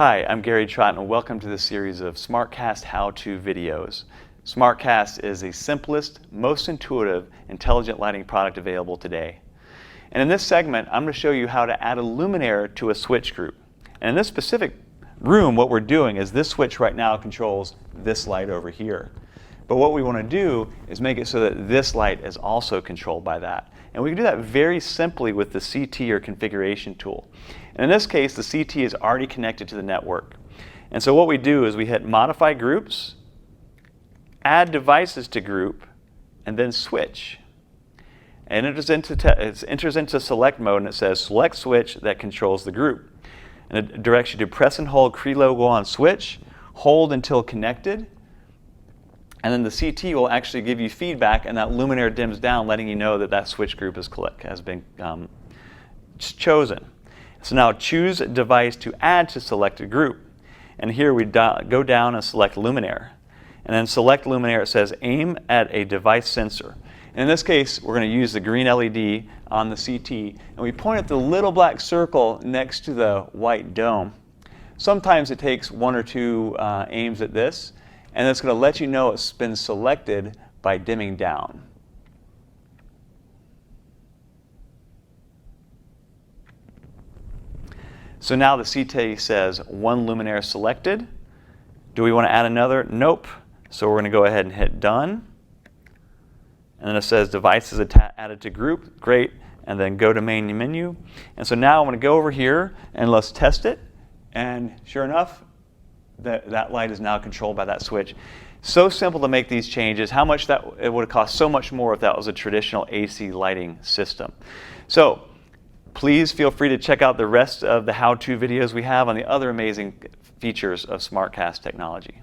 Hi, I'm Gary Trott and welcome to this series of SmartCast how-to videos. SmartCast is the simplest, most intuitive, intelligent lighting product available today. And in this segment, I'm going to show you how to add a luminaire to a switch group. And in this specific room, what we're doing is this switch right now controls this light over here. But what we want to do is make it so that this light is also controlled by that. And we can do that very simply with the CT or configuration tool. And in this case, the CT is already connected to the network. And so what we do is we hit Modify Groups, Add Devices to Group, and then Switch. And it enters into select mode, and it says Select Switch that controls the group. And it directs you to press and hold Cree logo on switch, hold until connected, and then the CT will actually give you feedback, and that luminaire dims down, letting you know that that switch group has been chosen. So now choose device to add to selected group. And here we go down and select luminaire. And then select luminaire, it says aim at a device sensor. And in this case, we're going to use the green LED on the CT, and we point at the little black circle next to the white dome. Sometimes it takes one or two aims at this, and it's going to let you know it's been selected by dimming down. So now the CT says one luminaire selected. Do we want to add another? Nope. So we're going to go ahead and hit done. And then it says devices added to group. Great. And then go to main menu. And so now I'm going to go over here and let's test it. And sure enough, that light is now controlled by that switch. So simple to make these changes. How much it would have cost so much more if that was a traditional AC lighting system. So please feel free to check out the rest of the how-to videos we have on the other amazing features of SmartCast technology.